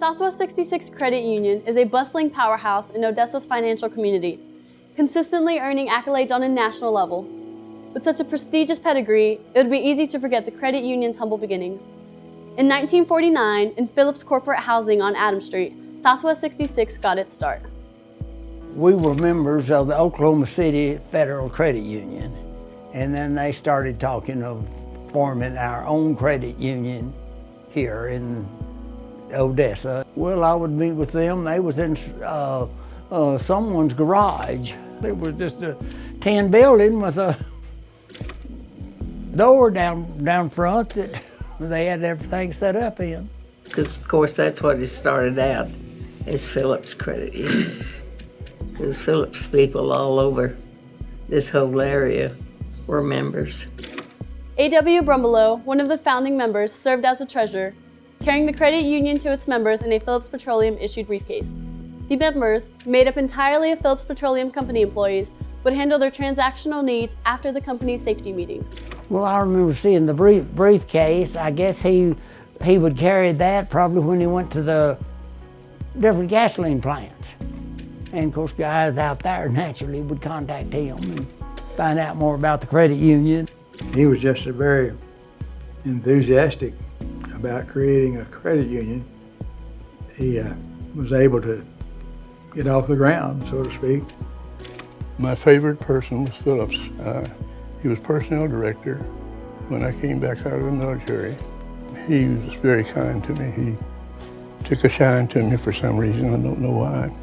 Southwest 66 Credit Union is a bustling powerhouse in Odessa's financial community, consistently earning accolades on a national level. With such a prestigious pedigree, it would be easy to forget the credit union's humble beginnings. In 1949, in Phillips Corporate Housing on Adams Street, Southwest 66 got its start. We were members of the Oklahoma City Federal Credit Union, and then they started talking of forming our own credit union here in Odessa. Well, I would meet with them. They was in someone's garage. It was just a tin building with a door down front that they had everything set up in. Because, of course, that's what it started out, as Phillips Credit Union. Because Phillips people all over this whole area were members. A.W. Brumbelow, one of the founding members, served as a treasurer, carrying the credit union to its members in a Phillips Petroleum issued briefcase. The members, made up entirely of Phillips Petroleum Company employees, would handle their transactional needs after the company's safety meetings. Well, I remember seeing the briefcase. I guess he would carry that probably when he went to the different gasoline plants. And of course, guys out there naturally would contact him and find out more about the credit union. He was just very enthusiastic about creating a credit union. He was able to get off the ground, so to speak. My favorite person was Phillips. He was personnel director when I came back out of the military. He was very kind to me. He took a shine to me for some reason, I don't know why.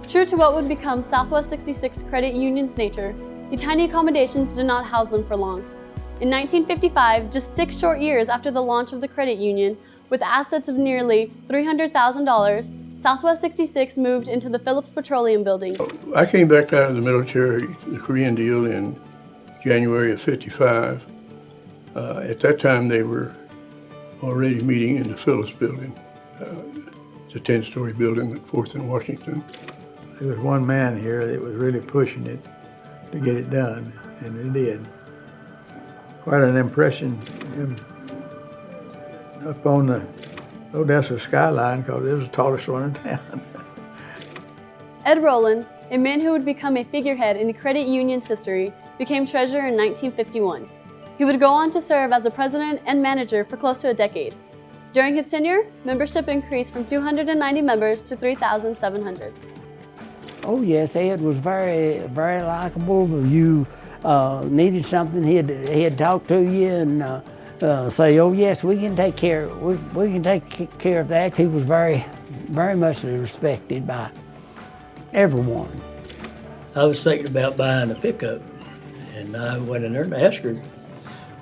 True to what would become Southwest 66 Credit Union's nature, the tiny accommodations did not house them for long. In 1955, just 6 short years after the launch of the credit union, with assets of nearly $300,000, Southwest 66 moved into the Phillips Petroleum building. I came back out of the military, the Korean deal, in January of '55. At that time, they were already meeting in the Phillips building. It's a 10-story building at 4th and Washington. There was one man here that was really pushing it to get it done, and it did. Quite an impression up on the Odessa skyline, because it was the tallest one in town. Ed Rowland, a man who would become a figurehead in the credit union's history, became treasurer in 1951. He would go on to serve as a president and manager for close to a decade. During his tenure, membership increased from 290 members to 3,700. Oh yes, Ed was very, very likable. You needed something, he'd talk to you and say, "Oh yes, we can take care. We can take care of that." He was very, very much respected by everyone. I was thinking about buying a pickup, and I went in there and asked her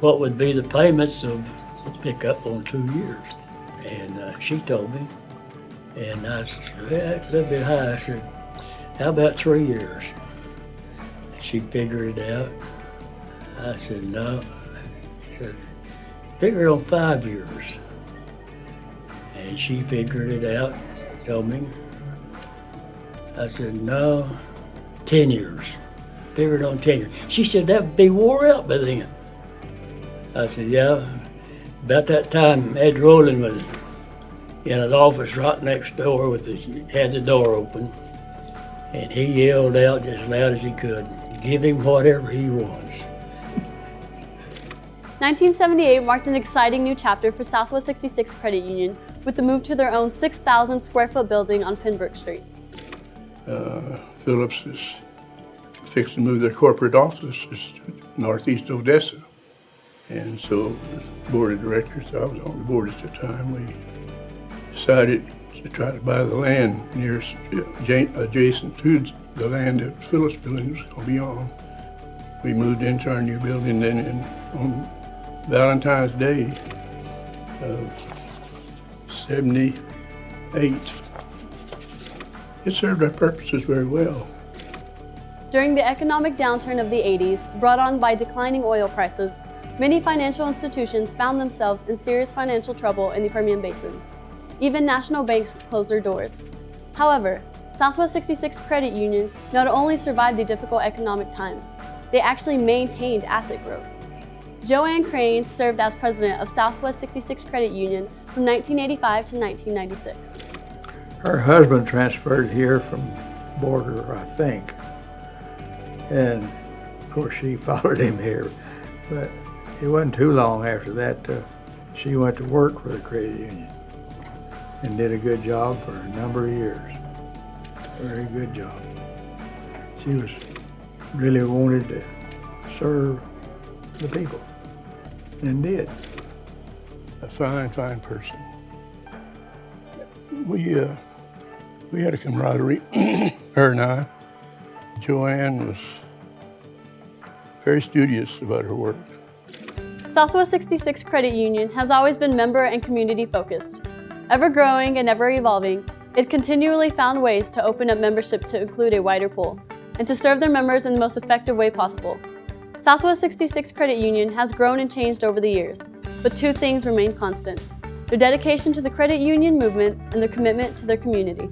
what would be the payments of the pickup on 2 years, and she told me, and I said, "Well, that's a little bit high." I said, "How about 3 years?" She figured it out. I said, "No." She said, "Figure it on 5 years." And she figured it out, told me. I said, "No, 10 years. Figure it on 10 years." She said, "That would be wore out by then." I said, "Yeah." About that time, Ed Rowland was in an office right next door had the door open. And he yelled out just as loud as he could, "Give him whatever he wants." 1978 marked an exciting new chapter for Southwest 66 Credit Union with the move to their own 6,000 square foot building on Pembroke Street. Phillips is fixed to move their corporate offices to northeast Odessa. And so the board of directors, I was on the board at the time, we decided to try to buy the land adjacent to the land that Phillips building was going to be on. We moved into our new building then on Valentine's Day of '78. It served our purposes very well. During the economic downturn of the 80s, brought on by declining oil prices, many financial institutions found themselves in serious financial trouble in the Permian Basin. Even national banks closed their doors. However, Southwest 66 Credit Union not only survived the difficult economic times, they actually maintained asset growth. Joanne Crane served as president of Southwest 66 Credit Union from 1985 to 1996. Her husband transferred here from Border, I think. And of course she followed him here. But it wasn't too long after that she went to work for the credit union and did a good job for a number of years. Very good job. She was really wanted to serve the people and did. A fine, fine person. We had a camaraderie, her and I. Joanne was very studious about her work. Southwest 66 Credit Union has always been member and community focused. Ever growing and ever evolving, it continually found ways to open up membership to include a wider pool and to serve their members in the most effective way possible. Southwest 66 Credit Union has grown and changed over the years, but two things remain constant: their dedication to the credit union movement and their commitment to their community.